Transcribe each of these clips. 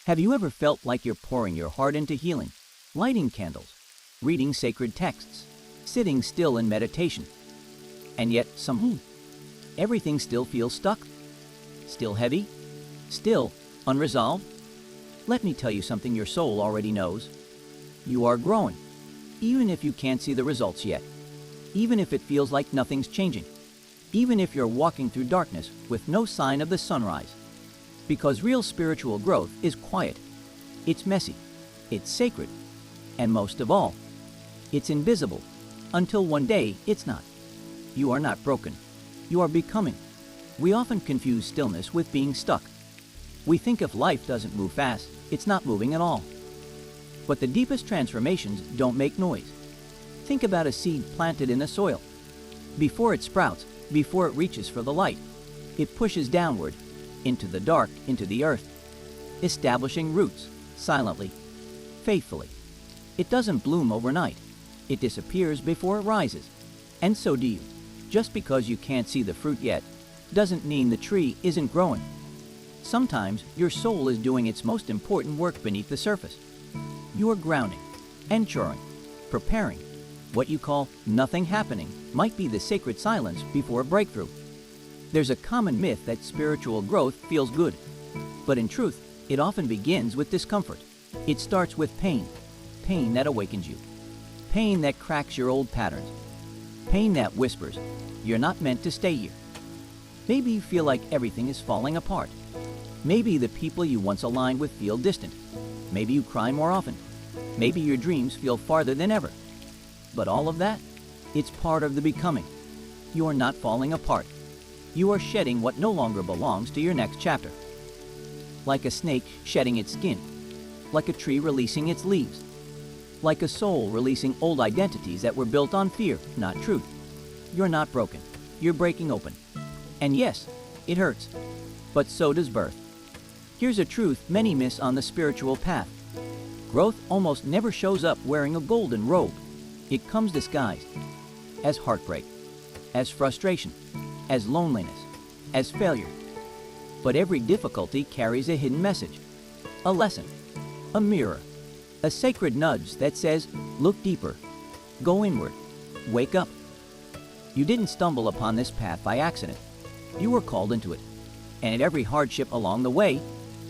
Have you ever felt like you're pouring your heart into healing, lighting candles, reading sacred texts, sitting still in meditation, and yet somehow everything still feels stuck, still heavy, still unresolved? Let me tell you something your soul already knows. You are growing, even if you can't see the results yet, even if it feels like nothing's changing, even if you're walking through darkness with no sign of the sunrise. Because real spiritual growth is quiet, it's messy, it's sacred, and most of all, it's invisible, until one day it's not. You are not broken, you are becoming. We often confuse stillness with being stuck. We think if life doesn't move fast, it's not moving at all. But the deepest transformations don't make noise. Think about a seed planted in the soil. Before it sprouts, before it reaches for the light, it pushes downward, into the dark, into the earth, establishing roots, silently, faithfully. It doesn't bloom overnight. It disappears before it rises. And so do you. Just because you can't see the fruit yet, doesn't mean the tree isn't growing. Sometimes your soul is doing its most important work beneath the surface. You are grounding, ensuring, preparing. What you call nothing happening might be the sacred silence before a breakthrough. There's a common myth that spiritual growth feels good, but in truth, it often begins with discomfort. It starts with pain, pain that awakens you, pain that cracks your old patterns, pain that whispers, you're not meant to stay here. Maybe you feel like everything is falling apart. Maybe the people you once aligned with feel distant. Maybe you cry more often. Maybe your dreams feel farther than ever. But all of that, it's part of the becoming. You are not falling apart. You are shedding what no longer belongs to your next chapter. Like a snake shedding its skin, like a tree releasing its leaves, like a soul releasing old identities that were built on fear, not truth. You're not broken. You're breaking open. And yes, it hurts, but so does birth. Here's a truth many miss on the spiritual path. Growth almost never shows up wearing a golden robe. It comes disguised as heartbreak, as frustration, as loneliness, as failure. But every difficulty carries a hidden message, a lesson, a mirror, a sacred nudge that says, look deeper, go inward, wake up. You didn't stumble upon this path by accident. You were called into it. And every hardship along the way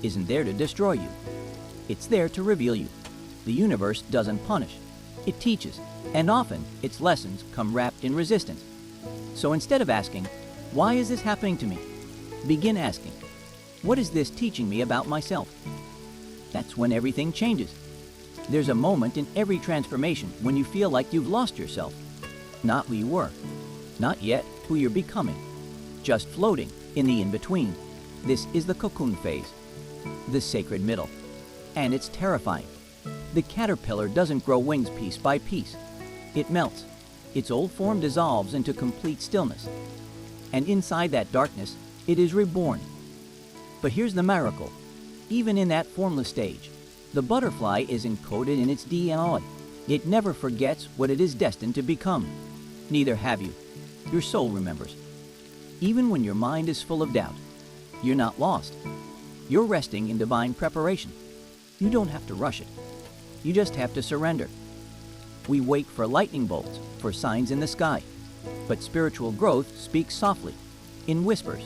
isn't there to destroy you. It's there to reveal you. The universe doesn't punish. It teaches, and often its lessons come wrapped in resistance. So instead of asking, why is this happening to me? Begin asking, what is this teaching me about myself? That's when everything changes. There's a moment in every transformation when you feel like you've lost yourself. Not who you were, not yet who you're becoming, just floating in the in-between. This is the cocoon phase, the sacred middle. And it's terrifying. The caterpillar doesn't grow wings piece by piece. It melts. Its old form dissolves into complete stillness. And inside that darkness, it is reborn. But here's the miracle. Even in that formless stage, the butterfly is encoded in its DNA. It never forgets what it is destined to become. Neither have you. Your soul remembers. Even when your mind is full of doubt, you're not lost. You're resting in divine preparation. You don't have to rush it. You just have to surrender. We wait for lightning bolts, for signs in the sky. But spiritual growth speaks softly, in whispers,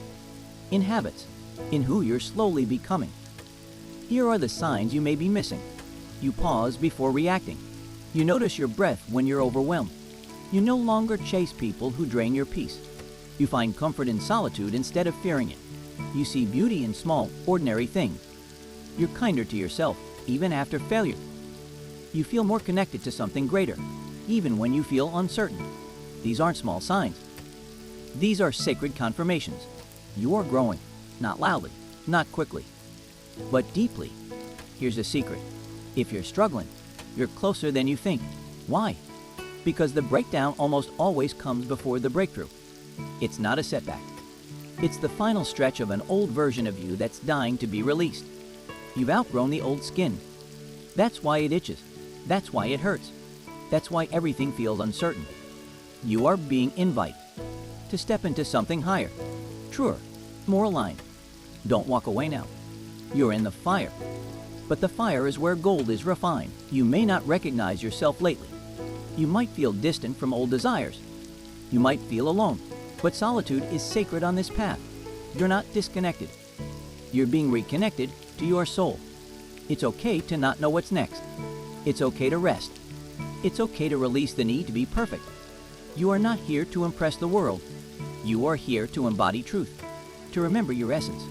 in habits, in who you're slowly becoming. Here are the signs you may be missing. You pause before reacting. You notice your breath when you're overwhelmed. You no longer chase people who drain your peace. You find comfort in solitude instead of fearing it. You see beauty in small, ordinary things. You're kinder to yourself, even after failure. You feel more connected to something greater, even when you feel uncertain. These aren't small signs. These are sacred confirmations. You are growing, not loudly, not quickly, but deeply. Here's a secret. If you're struggling, you're closer than you think. Why? Because the breakdown almost always comes before the breakthrough. It's not a setback. It's the final stretch of an old version of you that's dying to be released. You've outgrown the old skin. That's why it itches. That's why it hurts. That's why everything feels uncertain. You are being invited to step into something higher, truer, more aligned. Don't walk away now. You're in the fire. But the fire is where gold is refined. You may not recognize yourself lately. You might feel distant from old desires. You might feel alone. But solitude is sacred on this path. You're not disconnected. You're being reconnected to your soul. It's okay to not know what's next. It's okay to rest. It's okay to release the need to be perfect. You are not here to impress the world. You are here to embody truth, to remember your essence,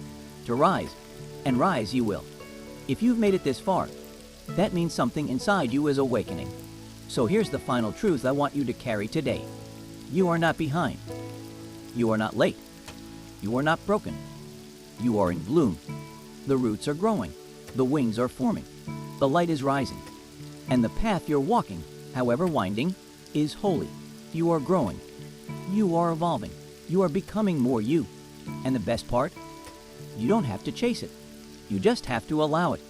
to rise, and rise you will. If you've made it this far, that means something inside you is awakening. So here's the final truth I want you to carry today. You are not behind. You are not late. You are not broken. You are in bloom. The roots are growing. The wings are forming. The light is rising. And the path you're walking, however winding, is holy. You are growing. You are evolving. You are becoming more you. And the best part? You don't have to chase it. You just have to allow it.